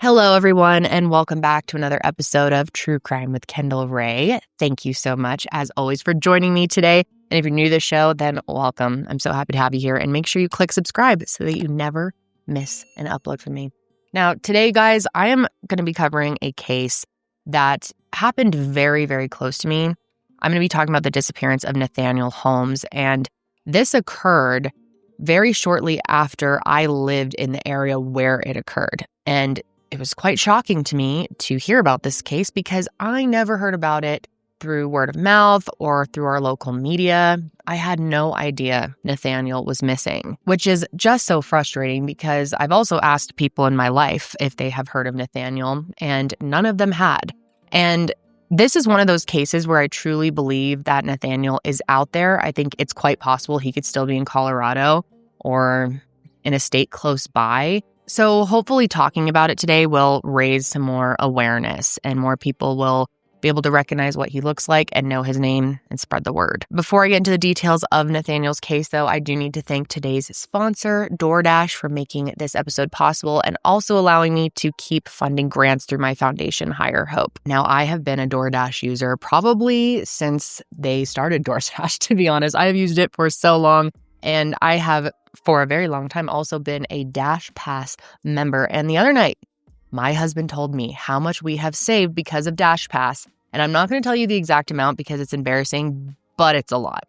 Hello, everyone, and welcome back to another episode of True Crime with Kendall Rae. Thank you so much, as always, for joining me today. And if you're new to the show, then welcome. I'm so happy to have you here. And make sure you click subscribe so that you never miss an upload from me. Now, today, guys, I am going to be covering a case that happened very, very close to me. I'm going to be talking about the disappearance of Nathaniel Holmes. And this occurred very shortly after I lived in the area where it occurred. And it was quite shocking to me to hear about this case because I never heard about it through word of mouth or through our local media. I had no idea Nathaniel was missing, which is just so frustrating because I've also asked people in my life if they have heard of Nathaniel, and none of them had. And this is one of those cases where I truly believe that Nathaniel is out there. I think it's quite possible he could still be in Colorado or in a state close by. So hopefully talking about it today will raise some more awareness and more people will be able to recognize what he looks like and know his name and spread the word. Before I get into the details of Nathaniel's case, though, I do need to thank today's sponsor, DoorDash, for making this episode possible and also allowing me to keep funding grants through my foundation, Higher Hope. Now, I have been a DoorDash user probably since they started DoorDash, to be honest. I have used it for so long, and I have for a very long time also been a Dash Pass member. And the other night, my husband told me how much we have saved because of Dash Pass. And I'm not going to tell you the exact amount because it's embarrassing, but it's a lot,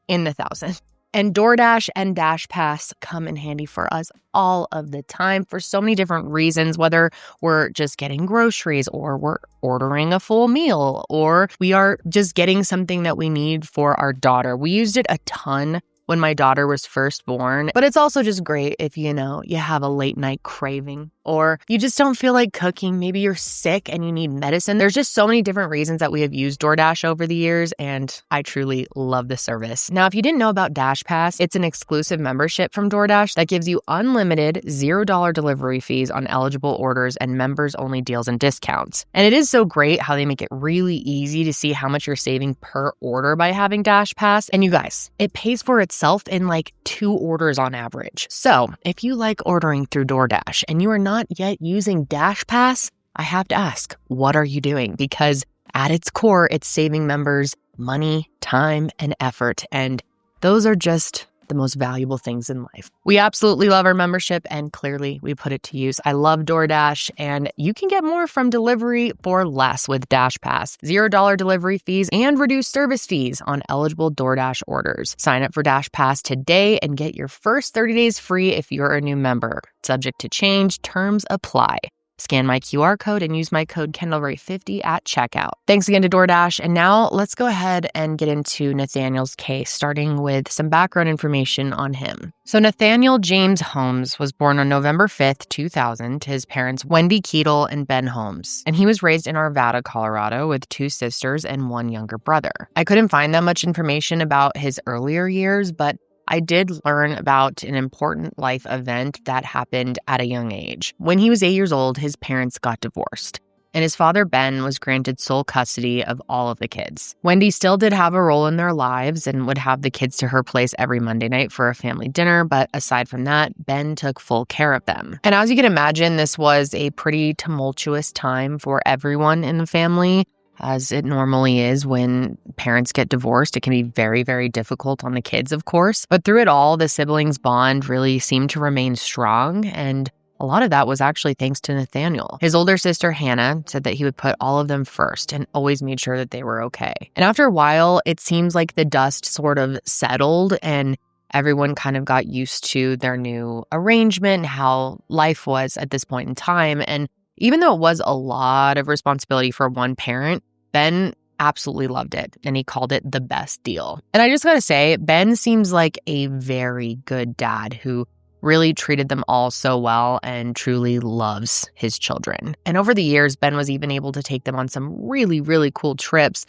in the thousands. And DoorDash and Dash Pass come in handy for us all of the time for so many different reasons, whether we're just getting groceries or we're ordering a full meal or we are just getting something that we need for our daughter. We used it a ton when my daughter was first born, but it's also just great if, you have a late night craving or you just don't feel like cooking. Maybe you're sick and you need medicine. There's just so many different reasons that we have used DoorDash over the years, and I truly love the service. Now, if you didn't know about Dash Pass, it's an exclusive membership from DoorDash that gives you unlimited $0 delivery fees on eligible orders and members-only deals and discounts. And it is so great how they make it really easy to see how much you're saving per order by having Dash Pass. And you guys, it pays for itself in like 2 orders on average. So if you like ordering through DoorDash and you are not yet using Dash Pass, I have to ask, what are you doing? Because at its core, it's saving members money, time, and effort. And those are just the most valuable things in life. We absolutely love our membership, and clearly we put it to use. I love DoorDash, and you can get more from delivery for less with Dash Pass. $0 delivery fees and reduced service fees on eligible DoorDash orders. Sign up for Dash Pass today and get your first 30 days free if you're a new member. Subject to change, terms apply. Scan my QR code and use my code KendallRae50 at checkout. Thanks again to DoorDash. And now let's go ahead and get into Nathaniel's case, starting with some background information on him. So Nathaniel James Holmes was born on November 5th, 2000 to his parents Wendy Keatle and Ben Holmes. And he was raised in Arvada, Colorado with 2 sisters and 1 younger brother. I couldn't find that much information about his earlier years, but I did learn about an important life event that happened at a young age. When he was 8 years old, his parents got divorced, and his father, Ben, was granted sole custody of all of the kids. Wendy still did have a role in their lives and would have the kids to her place every Monday night for a family dinner, but aside from that, Ben took full care of them. And as you can imagine, this was a pretty tumultuous time for everyone in the family. As it normally is when parents get divorced. It can be very, very difficult on the kids, of course. But through it all, the siblings' bond really seemed to remain strong, and a lot of that was actually thanks to Nathaniel. His older sister, Hannah, said that he would put all of them first and always made sure that they were okay. And after a while, it seems like the dust sort of settled and everyone kind of got used to their new arrangement and how life was at this point in time. And even though it was a lot of responsibility for one parent, Ben absolutely loved it, and he called it the best deal. And I just gotta say, Ben seems like a very good dad who really treated them all so well and truly loves his children. And over the years, Ben was even able to take them on some really, really cool trips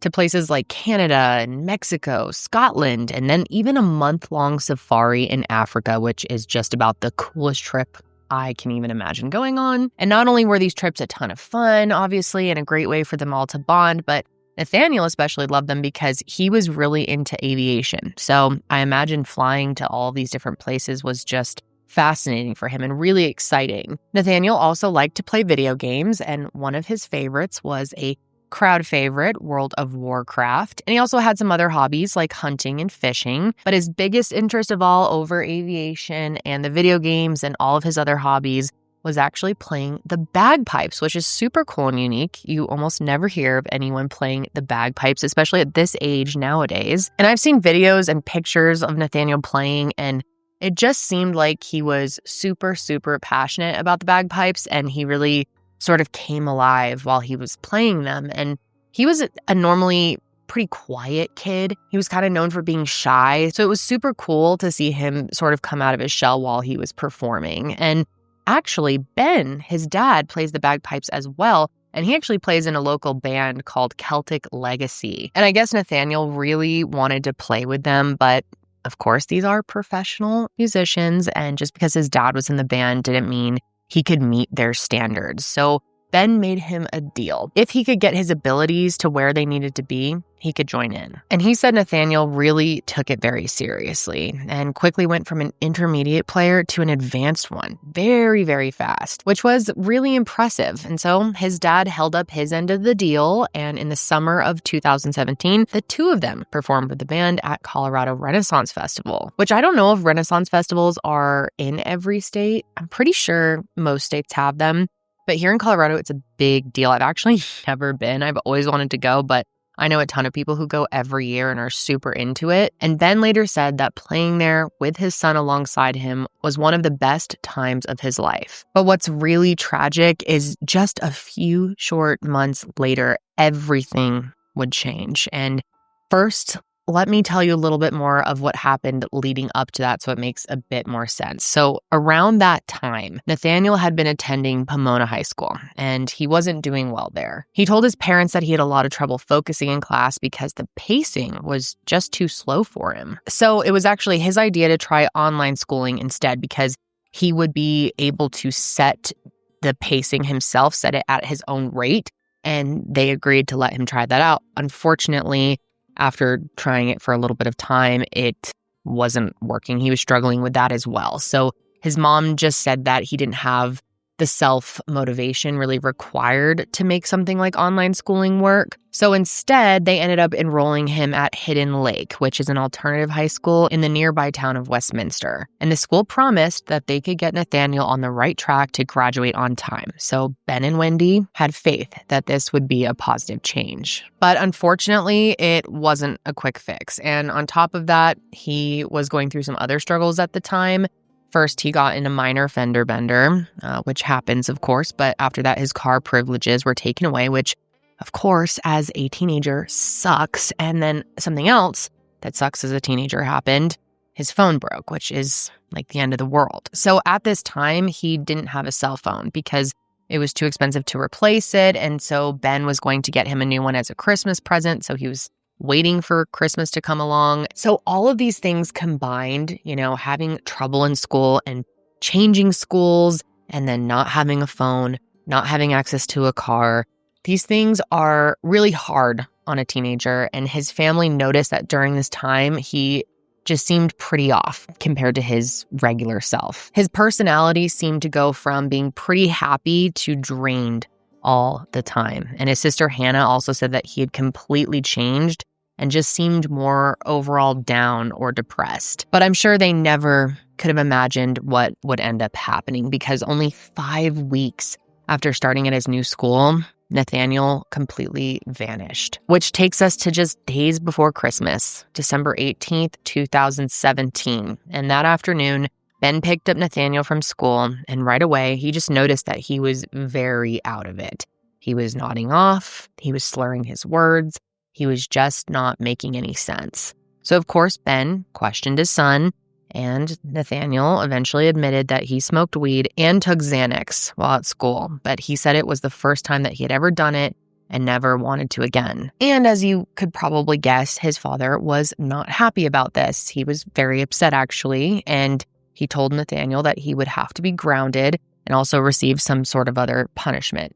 to places like Canada and Mexico, Scotland, and then even a month-long safari in Africa, which is just about the coolest trip I can even imagine going on. And not only were these trips a ton of fun, obviously, and a great way for them all to bond, but Nathaniel especially loved them because he was really into aviation. So I imagine flying to all these different places was just fascinating for him and really exciting. Nathaniel also liked to play video games, and one of his favorites was a crowd favorite, World of Warcraft. And he also had some other hobbies like hunting and fishing. But his biggest interest of all over aviation and the video games and all of his other hobbies was actually playing the bagpipes, which is super cool and unique. You almost never hear of anyone playing the bagpipes, especially at this age nowadays. And I've seen videos and pictures of Nathaniel playing, and it just seemed like he was super, super passionate about the bagpipes, and he really sort of came alive while he was playing them. And he was a normally pretty quiet kid. He was kind of known for being shy. So it was super cool to see him sort of come out of his shell while he was performing. And actually, Ben, his dad, plays the bagpipes as well. And he actually plays in a local band called Celtic Legacy. And I guess Nathaniel really wanted to play with them, but of course, these are professional musicians. And just because his dad was in the band didn't mean he could meet their standards. So Ben made him a deal. If he could get his abilities to where they needed to be, he could join in. And he said Nathaniel really took it very seriously and quickly went from an intermediate player to an advanced one very, very fast, which was really impressive. And so his dad held up his end of the deal. And in the summer of 2017, the two of them performed with the band at Colorado Renaissance Festival, which I don't know if Renaissance festivals are in every state. I'm pretty sure most states have them. But here in Colorado, it's a big deal. I've actually never been. I've always wanted to go, but I know a ton of people who go every year and are super into it. And Ben later said that playing there with his son alongside him was one of the best times of his life. But what's really tragic is just a few short months later, everything would change. And first, let me tell you a little bit more of what happened leading up to that so it makes a bit more sense. So around that time, Nathaniel had been attending Pomona High School, and he wasn't doing well there. He told his parents that he had a lot of trouble focusing in class because the pacing was just too slow for him. So it was actually his idea to try online schooling instead because he would be able to set the pacing himself, set it at his own rate, and they agreed to let him try that out. Unfortunately, after trying it for a little bit of time, it wasn't working. He was struggling with that as well. So his mom just said that he didn't have the self-motivation really required to make something like online schooling work. So instead, they ended up enrolling him at Hidden Lake, which is an alternative high school in the nearby town of Westminster. And the school promised that they could get Nathaniel on the right track to graduate on time. So Ben and Wendy had faith that this would be a positive change. But unfortunately, it wasn't a quick fix. And on top of that, he was going through some other struggles at the time. First, he got in a minor fender bender, which happens, of course. But after that, his car privileges were taken away, which, of course, as a teenager sucks. And then something else that sucks as a teenager happened. His phone broke, which is like the end of the world. So at this time, he didn't have a cell phone because it was too expensive to replace it. And so Ben was going to get him a new one as a Christmas present. So he was waiting for Christmas to come along. So all of these things combined, having trouble in school and changing schools and then not having a phone, not having access to a car, these things are really hard on a teenager. And his family noticed that during this time, he just seemed pretty off compared to his regular self. His personality seemed to go from being pretty happy to drained all the time. And his sister Hannah also said that he had completely changed and just seemed more overall down or depressed. But I'm sure they never could have imagined what would end up happening because only 5 weeks after starting at his new school, Nathaniel completely vanished, which takes us to just days before Christmas, December 18th, 2017. And that afternoon, Ben picked up Nathaniel from school, and right away, he just noticed that he was very out of it. He was nodding off, he was slurring his words, he was just not making any sense. So, of course, Ben questioned his son, and Nathaniel eventually admitted that he smoked weed and took Xanax while at school, but he said it was the first time that he had ever done it and never wanted to again. And as you could probably guess, his father was not happy about this. He was very upset, actually, and he told Nathaniel that he would have to be grounded and also receive some sort of other punishment.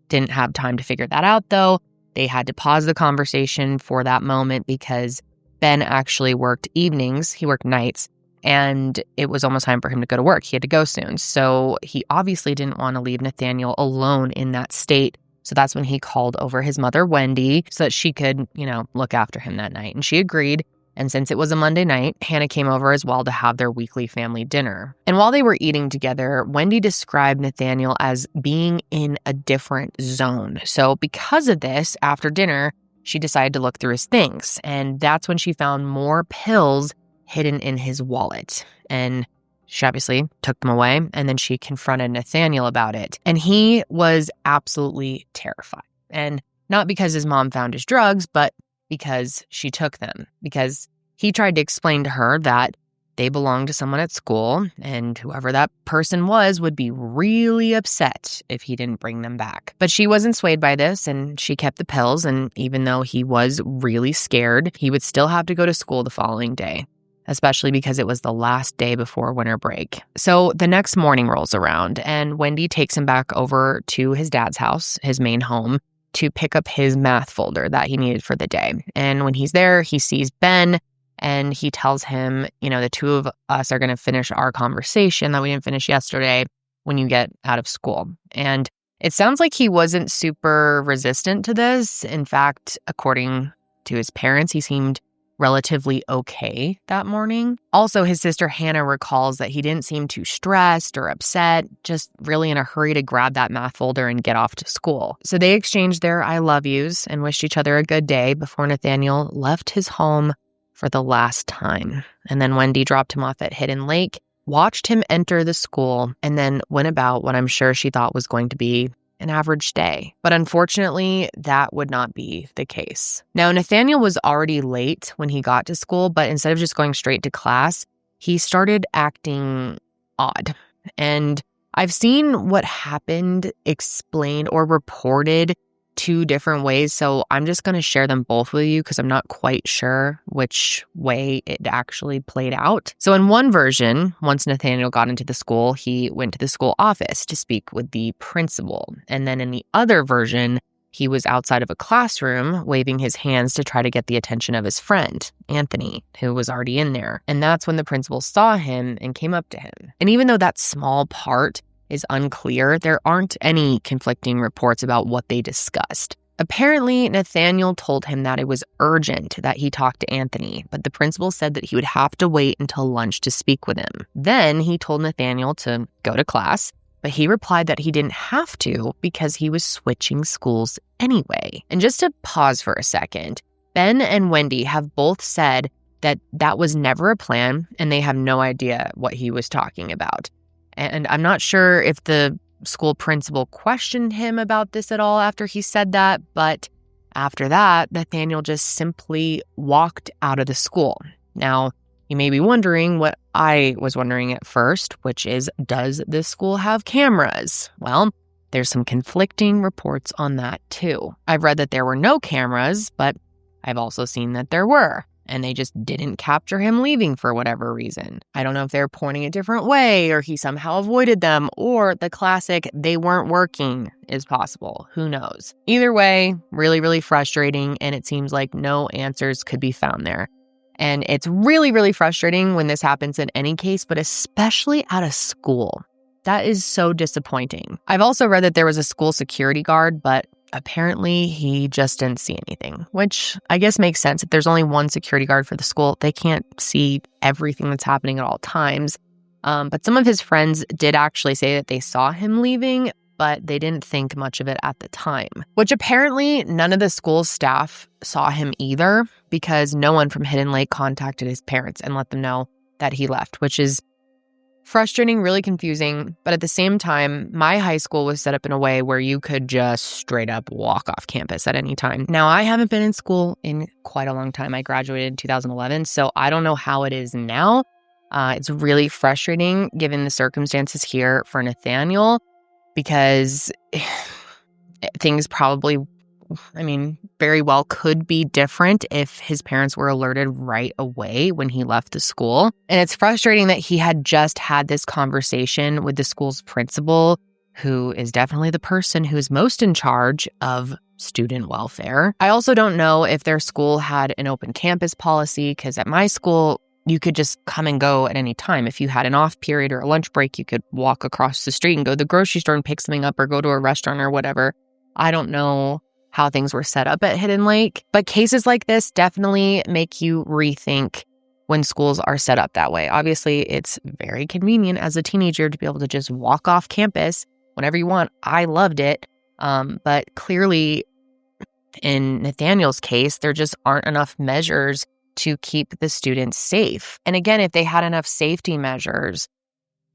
Didn't have time to figure that out, though. They had to pause the conversation for that moment because Ben actually worked evenings. He worked nights and it was almost time for him to go to work. He had to go soon. So he obviously didn't want to leave Nathaniel alone in that state. So that's when he called over his mother, Wendy, so that she could, look after him that night. And she agreed. And since it was a Monday night, Hannah came over as well to have their weekly family dinner. And while they were eating together, Wendy described Nathaniel as being in a different zone. So because of this, after dinner, she decided to look through his things. And that's when she found more pills hidden in his wallet. And she obviously took them away, and then she confronted Nathaniel about it. And he was absolutely terrified. And not because his mom found his drugs, but because she took them. Because he tried to explain to her that they belonged to someone at school, and whoever that person was would be really upset if he didn't bring them back. But she wasn't swayed by this, and she kept the pills, and even though he was really scared, he would still have to go to school the following day, especially because it was the last day before winter break. So the next morning rolls around, and Wendy takes him back over to his dad's house, his main home, to pick up his math folder that he needed for the day. And when he's there, he sees Ben, and he tells him, the two of us are going to finish our conversation that we didn't finish yesterday when you get out of school. And it sounds like he wasn't super resistant to this. In fact, according to his parents, he seemed relatively okay that morning. Also, his sister Hannah recalls that he didn't seem too stressed or upset, just really in a hurry to grab that math folder and get off to school. So they exchanged their I love yous and wished each other a good day before Nathaniel left his home for the last time. And then Wendy dropped him off at Hidden Lake, watched him enter the school, and then went about what I'm sure she thought was going to be an average day. But unfortunately, that would not be the case. Now, Nathaniel was already late when he got to school, but instead of just going straight to class, he started acting odd. And I've seen what happened explained or reported two different ways, so I'm just going to share them both with you because I'm not quite sure which way it actually played out. So in one version, once Nathaniel got into the school, he went to the school office to speak with the principal. And then in the other version, he was outside of a classroom waving his hands to try to get the attention of his friend, Anthony, who was already in there. And that's when the principal saw him and came up to him. And even though that small part is unclear, there aren't any conflicting reports about what they discussed. Apparently, Nathaniel told him that it was urgent that he talk to Anthony, but the principal said that he would have to wait until lunch to speak with him. Then he told Nathaniel to go to class, but he replied that he didn't have to because he was switching schools anyway. And just to pause for a second, Ben and Wendy have both said that that was never a plan and they have no idea what he was talking about. And I'm not sure if the school principal questioned him about this at all after he said that, but after that, Nathaniel just simply walked out of the school. Now, you may be wondering what I was wondering at first, which is, does this school have cameras? Well, there's some conflicting reports on that too. I've read that there were no cameras, but I've also seen that there were. And they just didn't capture him leaving for whatever reason. I don't know if they're pointing a different way or he somehow avoided them, or the classic they weren't working is possible. Who knows? Either way, really, really frustrating, and it seems like no answers could be found there. And it's really, really frustrating when this happens in any case, but especially at a school. That is so disappointing. I've also read that there was a school security guard, but apparently he just didn't see anything, which I guess makes sense. If there's only one security guard for the school, they can't see everything that's happening at all times. But some of his friends did actually say that they saw him leaving, but they didn't think much of it at the time, which apparently none of the school staff saw him either because no one from Hidden Lake contacted his parents and let them know that he left, which is frustrating, really confusing. But at the same time, my high school was set up in a way where you could just straight up walk off campus at any time. Now, I haven't been in school in quite a long time. I graduated in 2011, so I don't know how it is now. It's really frustrating given the circumstances here for Nathaniel because things probably, very well could be different if his parents were alerted right away when he left the school. And it's frustrating that he had just had this conversation with the school's principal, who is definitely the person who's most in charge of student welfare. I also don't know if their school had an open campus policy, because at my school, you could just come and go at any time. If you had an off period or a lunch break, you could walk across the street and go to the grocery store and pick something up or go to a restaurant or whatever. I don't know how things were set up at Hidden Lake, but cases like this definitely make you rethink when schools are set up that way. Obviously, it's very convenient as a teenager to be able to just walk off campus whenever you want. I loved it. But clearly, in Nathaniel's case, there just aren't enough measures to keep the students safe. And again, if they had enough safety measures,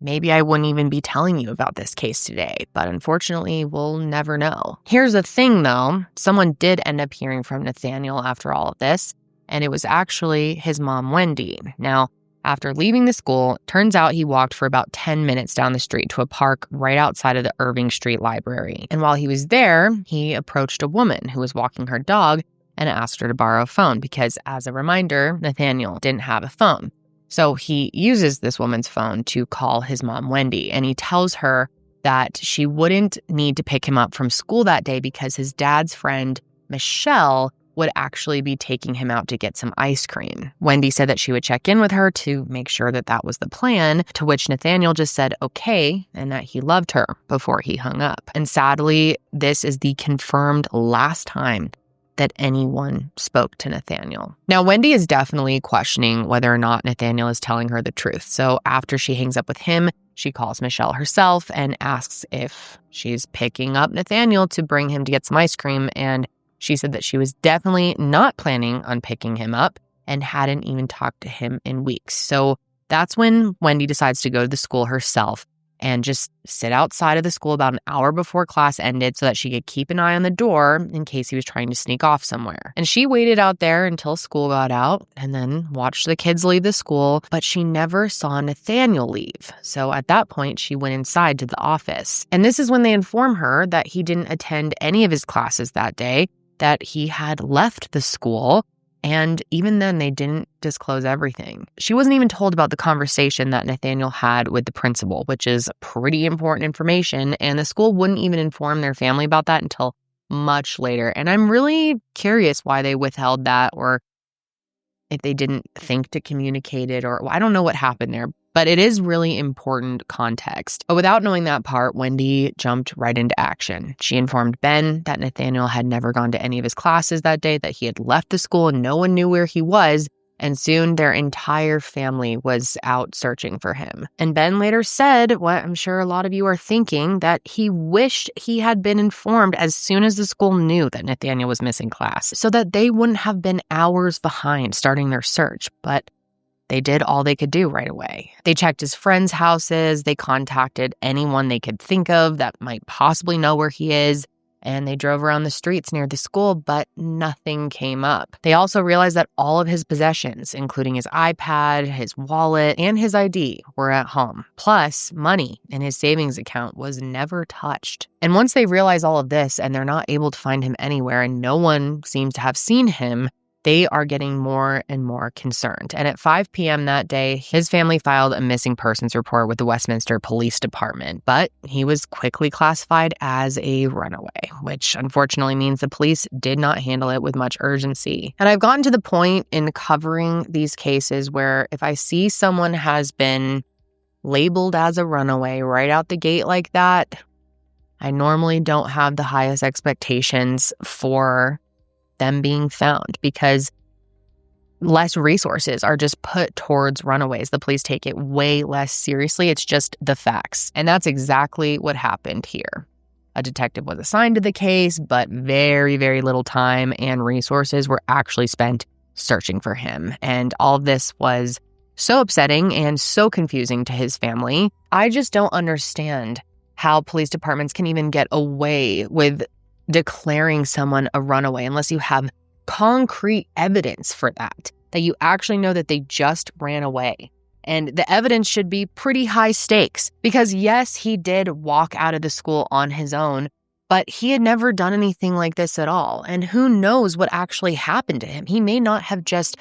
maybe I wouldn't even be telling you about this case today. But unfortunately, we'll never know. Here's the thing, though. Someone did end up hearing from Nathaniel after all of this, and it was actually his mom, Wendy. Now, after leaving the school, turns out he walked for about 10 minutes down the street to a park right outside of the Irving Street Library. And while he was there, he approached a woman who was walking her dog and asked her to borrow a phone because, as a reminder, Nathaniel didn't have a phone. So he uses this woman's phone to call his mom, Wendy, and he tells her that she wouldn't need to pick him up from school that day because his dad's friend, Michelle, would actually be taking him out to get some ice cream. Wendy said that she would check in with her to make sure that that was the plan, to which Nathaniel just said okay, and that he loved her before he hung up. And sadly, this is the confirmed last time that anyone spoke to Nathaniel. Now, Wendy is definitely questioning whether or not Nathaniel is telling her the truth. So after she hangs up with him, she calls Michelle herself and asks if she's picking up Nathaniel to bring him to get some ice cream. And she said that she was definitely not planning on picking him up and hadn't even talked to him in weeks. So that's when Wendy decides to go to the school herself and just sit outside of the school about an hour before class ended so that she could keep an eye on the door in case he was trying to sneak off somewhere. And she waited out there until school got out and then watched the kids leave the school, but she never saw Nathaniel leave. So at that point, she went inside to the office. And this is when they inform her that he didn't attend any of his classes that day, that he had left the school, and even then they didn't disclose everything. She wasn't even told about the conversation that Nathaniel had with the principal, which is pretty important information, and the school wouldn't even inform their family about that until much later. And I'm really curious why they withheld that, or if they didn't think to communicate it, or I don't know what happened there. But it is really important context. But without knowing that part, Wendy jumped right into action. She informed Ben that Nathaniel had never gone to any of his classes that day, that he had left the school and no one knew where he was. And soon their entire family was out searching for him. And Ben later said, what I'm sure a lot of you are thinking, that he wished he had been informed as soon as the school knew that Nathaniel was missing class, so that they wouldn't have been hours behind starting their search. But they did all they could do right away. They checked his friends' houses, they contacted anyone they could think of that might possibly know where he is, and they drove around the streets near the school, but nothing came up. They also realized that all of his possessions, including his iPad, his wallet, and his ID, were at home. Plus, money in his savings account was never touched. And once they realize all of this and they're not able to find him anywhere and no one seems to have seen him, they are getting more and more concerned. And at 5 p.m. that day, his family filed a missing persons report with the Westminster Police Department, but he was quickly classified as a runaway, which unfortunately means the police did not handle it with much urgency. And I've gotten to the point in covering these cases where if I see someone has been labeled as a runaway right out the gate like that, I normally don't have the highest expectations for them being found, because less resources are just put towards runaways. The police take it way less seriously. It's just the facts. And that's exactly what happened here. A detective was assigned to the case, but very, very little time and resources were actually spent searching for him. And all of this was so upsetting and so confusing to his family. I just don't understand how police departments can even get away with declaring someone a runaway unless you have concrete evidence for that you actually know that they just ran away. And the evidence should be pretty high stakes, because yes, he did walk out of the school on his own, but he had never done anything like this at all. And who knows what actually happened to him? He may not have just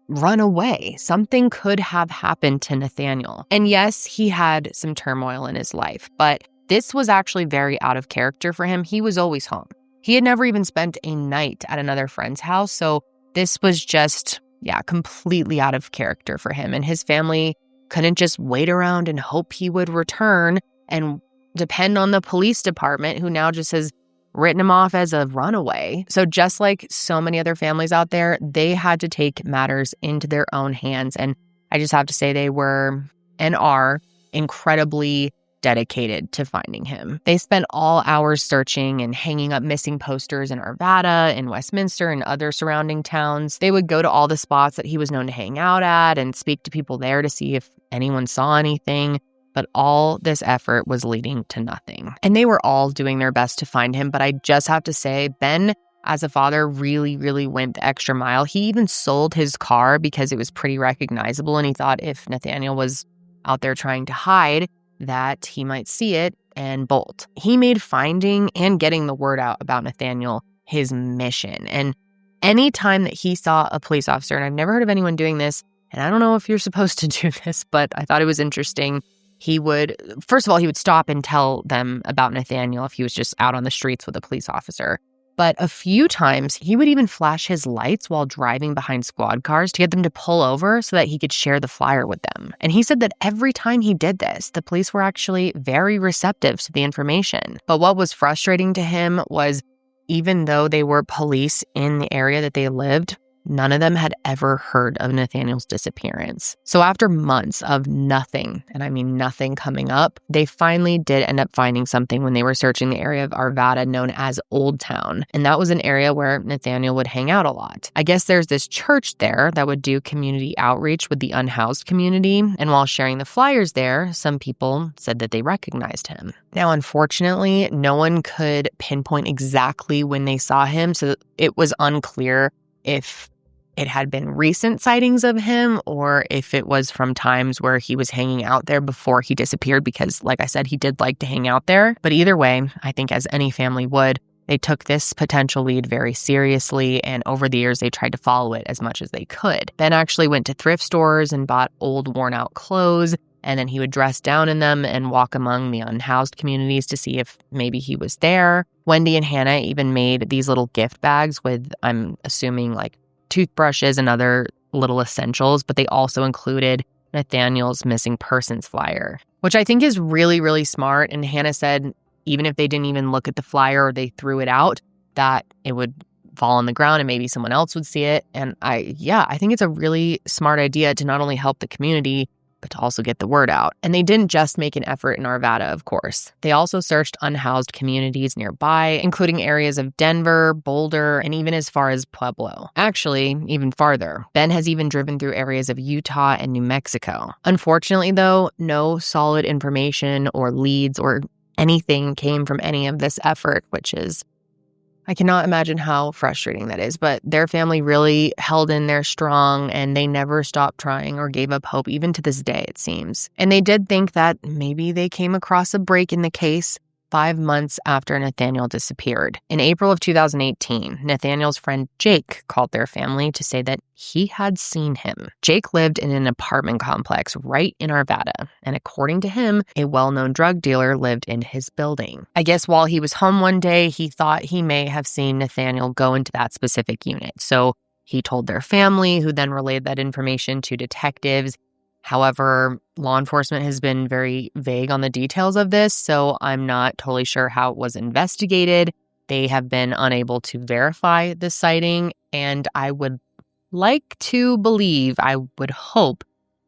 run away. Something could have happened to Nathaniel. And yes, he had some turmoil in his life, but this was actually very out of character for him. He was always home. He had never even spent a night at another friend's house. So this was just completely out of character for him. And his family couldn't just wait around and hope he would return and depend on the police department, who now just has written him off as a runaway. So just like so many other families out there, they had to take matters into their own hands. And I just have to say they were and are incredibly dedicated to finding him. They spent all hours searching and hanging up missing posters in Arvada, in Westminster, and other surrounding towns. They would go to all the spots that he was known to hang out at and speak to people there to see if anyone saw anything. But all this effort was leading to nothing. And they were all doing their best to find him. But I just have to say, Ben, as a father, really, really went the extra mile. He even sold his car because it was pretty recognizable. And he thought if Nathaniel was out there trying to hide, that he might see it and bolt. He made finding and getting the word out about Nathaniel his mission. And anytime that he saw a police officer, and I've never heard of anyone doing this, and I don't know if you're supposed to do this, but I thought it was interesting. He would stop and tell them about Nathaniel if he was just out on the streets with a police officer. But a few times, he would even flash his lights while driving behind squad cars to get them to pull over so that he could share the flyer with them. And he said that every time he did this, the police were actually very receptive to the information. But what was frustrating to him was, even though they were police in the area that they lived, none of them had ever heard of Nathaniel's disappearance. So after months of nothing, and I mean nothing coming up, they finally did end up finding something when they were searching the area of Arvada known as Old Town. And that was an area where Nathaniel would hang out a lot. I guess there's this church there that would do community outreach with the unhoused community. And while sharing the flyers there, some people said that they recognized him. Now, unfortunately, no one could pinpoint exactly when they saw him, so it was unclear if it had been recent sightings of him or if it was from times where he was hanging out there before he disappeared, because like I said, he did like to hang out there. But either way, I think as any family would, they took this potential lead very seriously, and over the years, they tried to follow it as much as they could. Ben actually went to thrift stores and bought old, worn-out clothes, and then he would dress down in them and walk among the unhoused communities to see if maybe he was there. Wendy and Hannah even made these little gift bags with, I'm assuming, like toothbrushes and other little essentials, but they also included Nathaniel's missing persons flyer, which I think is really, really smart. And Hannah said even if they didn't even look at the flyer or they threw it out, that it would fall on the ground and maybe someone else would see it. And I think it's a really smart idea to not only help the community, but to also get the word out. And they didn't just make an effort in Arvada, of course. They also searched unhoused communities nearby, including areas of Denver, Boulder, and even as far as Pueblo. Actually, even farther. Ben has even driven through areas of Utah and New Mexico. Unfortunately, though, no solid information or leads or anything came from any of this effort, which is, I cannot imagine how frustrating that is, but their family really held in there strong and they never stopped trying or gave up hope, even to this day, it seems. And they did think that maybe they came across a break in the case 5 months after Nathaniel disappeared. In April of 2018, Nathaniel's friend Jake called their family to say that he had seen him. Jake lived in an apartment complex right in Arvada, and according to him, a well-known drug dealer lived in his building. I guess while he was home one day, he thought he may have seen Nathaniel go into that specific unit. So he told their family, who then relayed that information to detectives. However, law enforcement has been very vague on the details of this, so I'm not totally sure how it was investigated. They have been unable to verify the sighting, and I would like to believe, I would hope,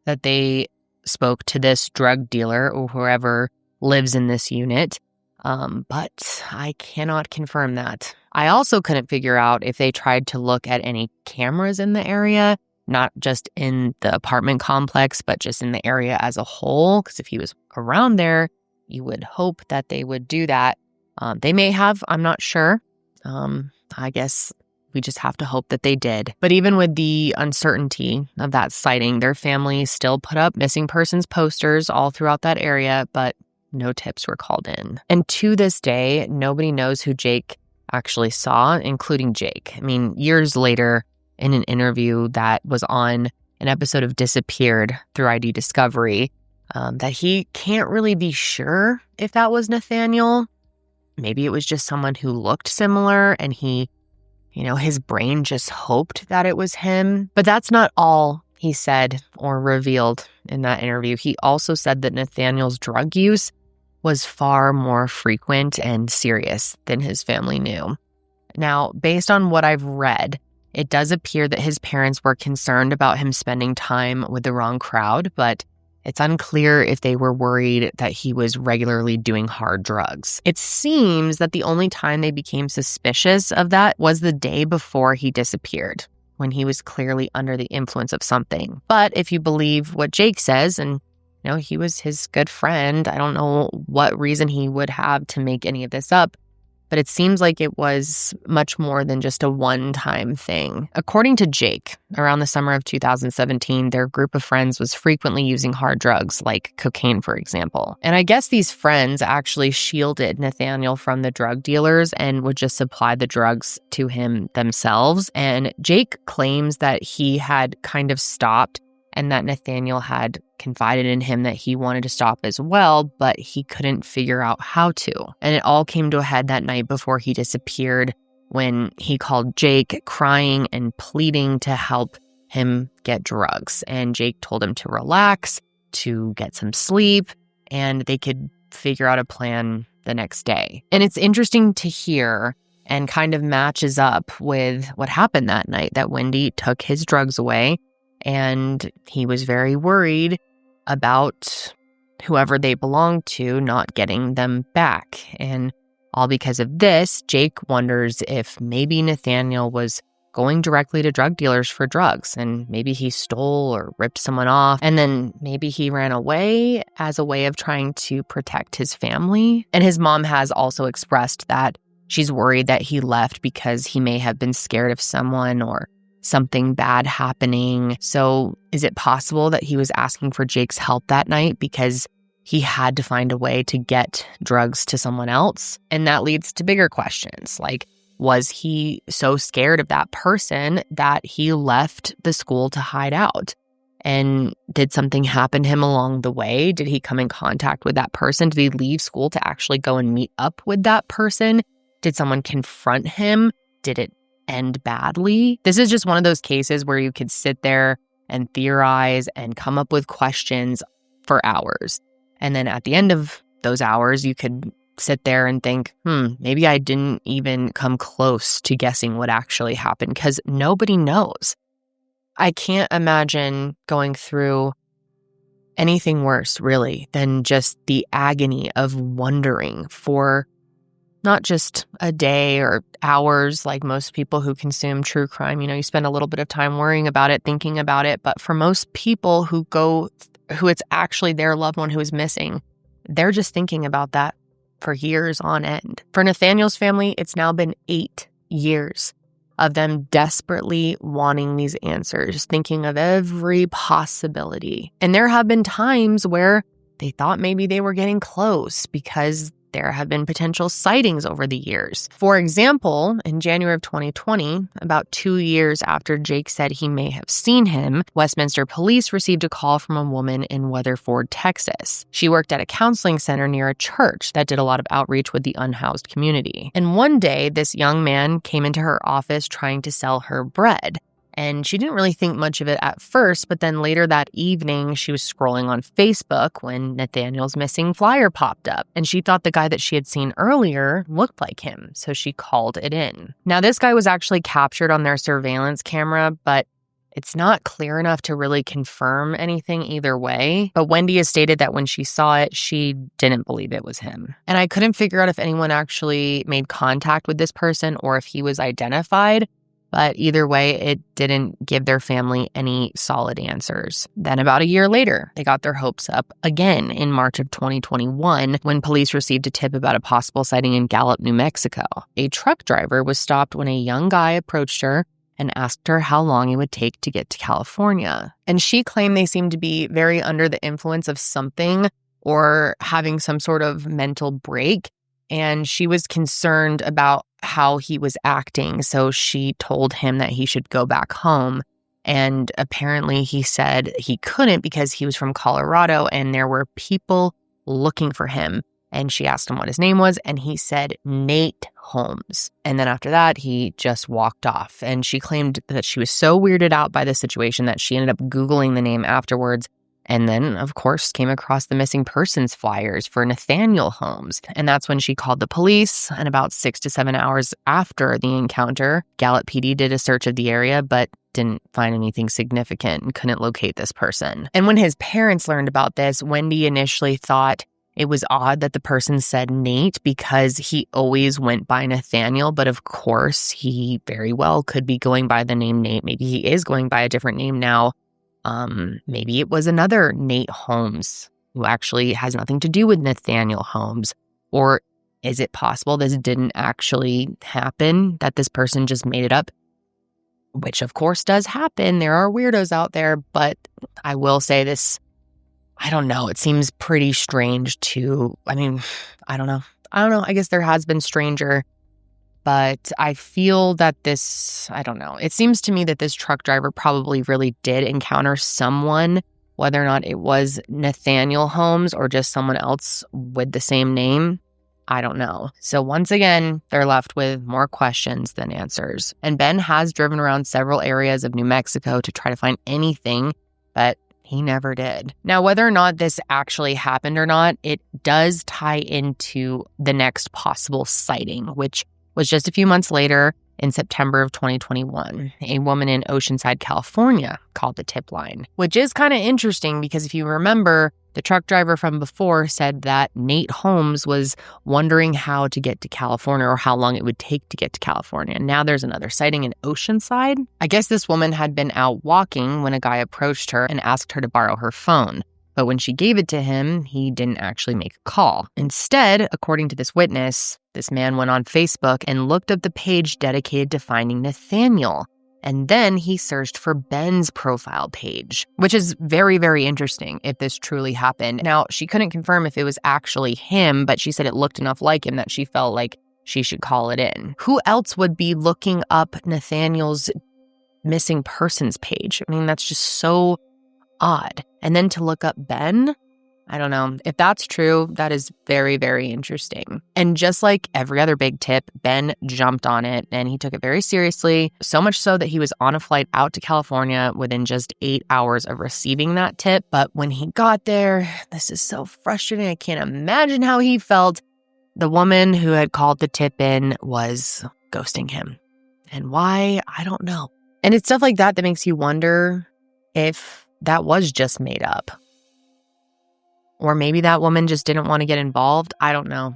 that they spoke to this drug dealer or whoever lives in this unit, but I cannot confirm that. I also couldn't figure out if they tried to look at any cameras in the area, not just in the apartment complex, but just in the area as a whole. Because if he was around there, you would hope that they would do that. They may have, I'm not sure. I guess we just have to hope that they did. But even with the uncertainty of that sighting, their family still put up missing persons posters all throughout that area, but no tips were called in. And to this day, nobody knows who Jake actually saw, including Jake. I mean, years later, in an interview that was on an episode of Disappeared through ID Discovery, that he can't really be sure if that was Nathaniel. Maybe it was just someone who looked similar and he his brain just hoped that it was him. But that's not all he said or revealed in that interview. He also said that Nathaniel's drug use was far more frequent and serious than his family knew. Now, based on what I've read, it does appear that his parents were concerned about him spending time with the wrong crowd, but it's unclear if they were worried that he was regularly doing hard drugs. It seems that the only time they became suspicious of that was the day before he disappeared, when he was clearly under the influence of something. But if you believe what Jake says, and he was his good friend, I don't know what reason he would have to make any of this up, but it seems like it was much more than just a one-time thing. According to Jake, around the summer of 2017, their group of friends was frequently using hard drugs, like cocaine, for example. And I guess these friends actually shielded Nathaniel from the drug dealers and would just supply the drugs to him themselves. And Jake claims that he had kind of stopped and that Nathaniel had confided in him that he wanted to stop as well, but he couldn't figure out how to. And it all came to a head that night before he disappeared when he called Jake, crying and pleading to help him get drugs. And Jake told him to relax, to get some sleep, and they could figure out a plan the next day. And it's interesting to hear and kind of matches up with what happened that night, that Wendy took his drugs away. And he was very worried about whoever they belonged to not getting them back. And all because of this, Jake wonders if maybe Nathaniel was going directly to drug dealers for drugs, and maybe he stole or ripped someone off, and then maybe he ran away as a way of trying to protect his family. And his mom has also expressed that she's worried that he left because he may have been scared of someone or something bad happening. So is it possible that he was asking for Jake's help that night because he had to find a way to get drugs to someone else? And that leads to bigger questions, like, was he so scared of that person that he left the school to hide out? And did something happen to him along the way? Did he come in contact with that person? Did he leave school to actually go and meet up with that person? Did someone confront him? Did it end badly? This is just one of those cases where you could sit there and theorize and come up with questions for hours. And then at the end of those hours, you could sit there and think, maybe I didn't even come close to guessing what actually happened, because nobody knows. I can't imagine going through anything worse, really, than just the agony of wondering for not just a day or hours like most people who consume true crime. You spend a little bit of time worrying about it, thinking about it. But for most people who it's actually their loved one who is missing, they're just thinking about that for years on end. For Nathaniel's family, it's now been 8 years of them desperately wanting these answers, thinking of every possibility. And there have been times where they thought maybe they were getting close because there have been potential sightings over the years. For example, in January of 2020, about 2 years after Jake said he may have seen him, Westminster police received a call from a woman in Weatherford, Texas. She worked at a counseling center near a church that did a lot of outreach with the unhoused community. And one day, this young man came into her office trying to sell her bread. And she didn't really think much of it at first, but then later that evening, she was scrolling on Facebook when Nathaniel's missing flyer popped up. And she thought the guy that she had seen earlier looked like him, so she called it in. Now, this guy was actually captured on their surveillance camera, but it's not clear enough to really confirm anything either way. But Wendy has stated that when she saw it, she didn't believe it was him. And I couldn't figure out if anyone actually made contact with this person or if he was identified. But either way, it didn't give their family any solid answers. Then about a year later, they got their hopes up again in March of 2021 when police received a tip about a possible sighting in Gallup, New Mexico. A truck driver was stopped when a young guy approached her and asked her how long it would take to get to California. And she claimed they seemed to be very under the influence of something or having some sort of mental break. And she was concerned about how he was acting, so she told him that he should go back home. And apparently he said he couldn't because he was from Colorado and there were people looking for him. And she asked him what his name was, and he said Nate Holmes. And then after that, he just walked off. And she claimed that she was so weirded out by the situation that she ended up Googling the name afterwards. And then, of course, came across the missing persons flyers for Nathaniel Holmes. And that's when she called the police. And about 6 to 7 hours after the encounter, Gallup PD did a search of the area, but didn't find anything significant and couldn't locate this person. And when his parents learned about this, Wendy initially thought it was odd that the person said Nate because he always went by Nathaniel, but of course he very well could be going by the name Nate. Maybe he is going by a different name now. Maybe it was another Nate Holmes who actually has nothing to do with Nathaniel Holmes. Or is it possible this didn't actually happen, that this person just made it up? Which of course does happen. There are weirdos out there, but I will say this, I don't know. It seems pretty strange I don't know. I guess there has been stranger, but I feel that I don't know. It seems to me that this truck driver probably really did encounter someone, whether or not it was Nathaniel Holmes or just someone else with the same name. I don't know. So once again, they're left with more questions than answers. And Ben has driven around several areas of New Mexico to try to find anything, but he never did. Now, whether or not this actually happened or not, it does tie into the next possible sighting, which was just a few months later in September of 2021. A woman in Oceanside, California called the tip line, which is kind of interesting because if you remember, the truck driver from before said that Nate Holmes was wondering how to get to California or how long it would take to get to California. Now there's another sighting in Oceanside. I guess this woman had been out walking when a guy approached her and asked her to borrow her phone. But when she gave it to him, he didn't actually make a call. Instead, according to this witness, this man went on Facebook and looked up the page dedicated to finding Nathaniel. And then he searched for Ben's profile page, which is very, very interesting if this truly happened. Now, she couldn't confirm if it was actually him, but she said it looked enough like him that she felt like she should call it in. Who else would be looking up Nathaniel's missing persons page? I mean, that's just so odd. And then to look up Ben, I don't know. If that's true, that is very, very interesting. And just like every other big tip, Ben jumped on it and he took it very seriously, so much so that he was on a flight out to California within just 8 hours of receiving that tip. But when he got there, this is so frustrating. I can't imagine how he felt. The woman who had called the tip in was ghosting him. And why? I don't know. And it's stuff like that that makes you wonder if that was just made up. Or maybe that woman just didn't want to get involved. I don't know.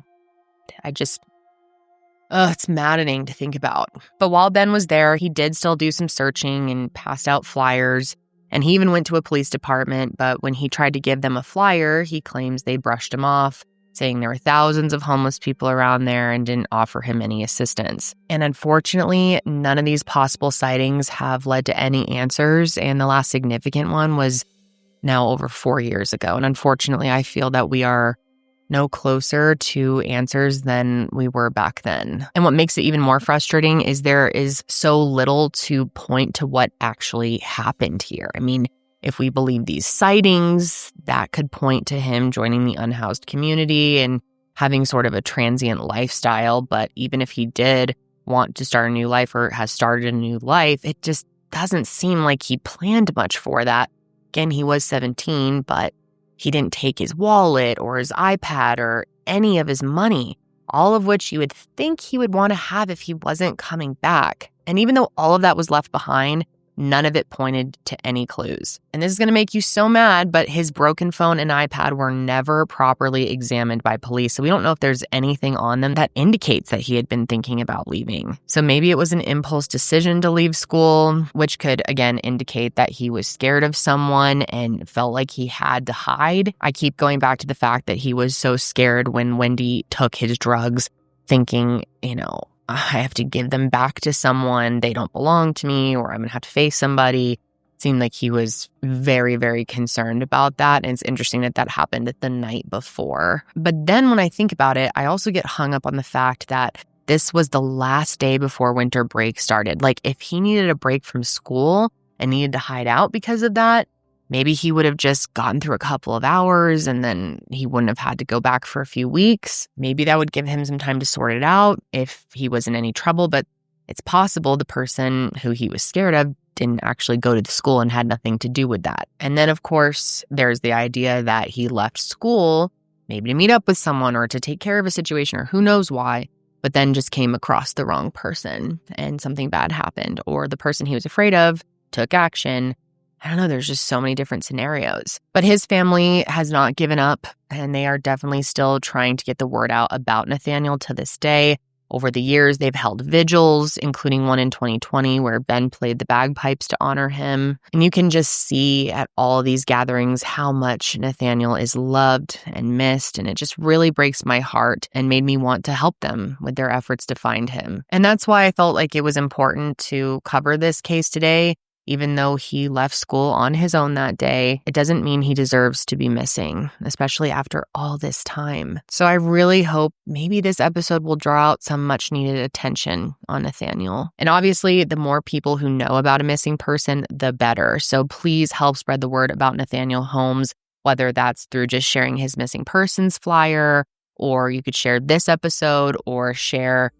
It's maddening to think about. But while Ben was there, he did still do some searching and passed out flyers. And he even went to a police department. But when he tried to give them a flyer, he claims they brushed him off, saying there were thousands of homeless people around there and didn't offer him any assistance. And unfortunately, none of these possible sightings have led to any answers. And the last significant one was now over 4 years ago. And unfortunately, I feel that we are no closer to answers than we were back then. And what makes it even more frustrating is there is so little to point to what actually happened here. I mean, if we believe these sightings, that could point to him joining the unhoused community and having sort of a transient lifestyle. But even if he did want to start a new life or has started a new life, it just doesn't seem like he planned much for that. Again, he was 17, but he didn't take his wallet or his iPad or any of his money, all of which you would think he would want to have if he wasn't coming back. And even though all of that was left behind, none of it pointed to any clues. And this is going to make you so mad, but his broken phone and iPad were never properly examined by police. So we don't know if there's anything on them that indicates that he had been thinking about leaving. So maybe it was an impulse decision to leave school, which could, again, indicate that he was scared of someone and felt like he had to hide. I keep going back to the fact that he was so scared when Wendy took his drugs, thinking, I have to give them back to someone. They don't belong to me, or I'm going to have to face somebody. It seemed like he was very, very concerned about that. And it's interesting that that happened the night before. But then when I think about it, I also get hung up on the fact that this was the last day before winter break started. Like, if he needed a break from school and needed to hide out because of that, maybe he would have just gotten through a couple of hours and then he wouldn't have had to go back for a few weeks. Maybe that would give him some time to sort it out if he was in any trouble, but it's possible the person who he was scared of didn't actually go to the school and had nothing to do with that. And then, of course, there's the idea that he left school maybe to meet up with someone or to take care of a situation or who knows why, but then just came across the wrong person and something bad happened, or the person he was afraid of took action. I don't know, there's just so many different scenarios. But his family has not given up, and they are definitely still trying to get the word out about Nathaniel to this day. Over the years, they've held vigils, including one in 2020 where Ben played the bagpipes to honor him. And you can just see at all these gatherings how much Nathaniel is loved and missed. And it just really breaks my heart and made me want to help them with their efforts to find him. And that's why I felt like it was important to cover this case today. Even though he left school on his own that day, it doesn't mean he deserves to be missing, especially after all this time. So I really hope maybe this episode will draw out some much needed attention on Nathaniel. And obviously, the more people who know about a missing person, the better. So please help spread the word about Nathaniel Holmes, whether that's through just sharing his missing persons flyer, or you could share this episode or share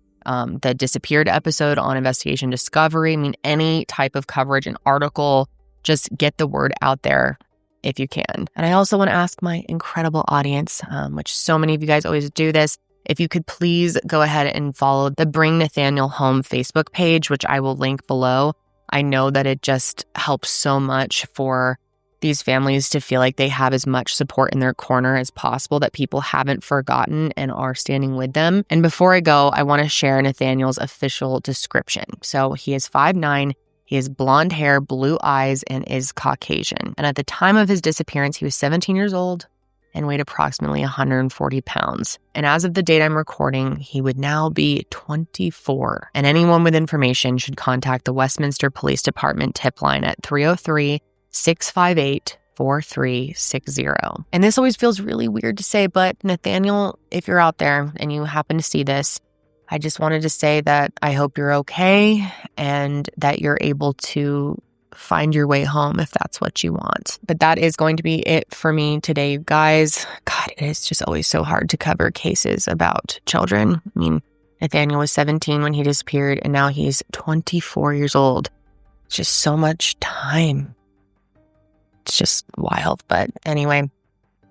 the disappeared episode on Investigation Discovery. I mean, any type of coverage, an article, just get the word out there if you can. And I also want to ask my incredible audience, which so many of you guys always do this, if you could please go ahead and follow the Bring Nathaniel Home Facebook page, which I will link below. I know that it just helps so much for these families to feel like they have as much support in their corner as possible, that people haven't forgotten and are standing with them. And before I go, I want to share Nathaniel's official description. So he is 5'9", he has blonde hair, blue eyes, and is Caucasian. And at the time of his disappearance, he was 17 years old and weighed approximately 140 pounds. And as of the date I'm recording, he would now be 24. And anyone with information should contact the Westminster Police Department tip line at 303-658-4360. And this always feels really weird to say, but Nathaniel, if you're out there and you happen to see this, I just wanted to say that I hope you're okay and that you're able to find your way home if that's what you want. But that is going to be it for me today, you guys. God, it is just always so hard to cover cases about children. I mean, Nathaniel was 17 when he disappeared, and now he's 24 years old. It's just so much time. It's just wild. But anyway,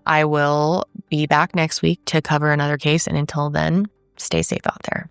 I will be back next week to cover another case. And until then, stay safe out there.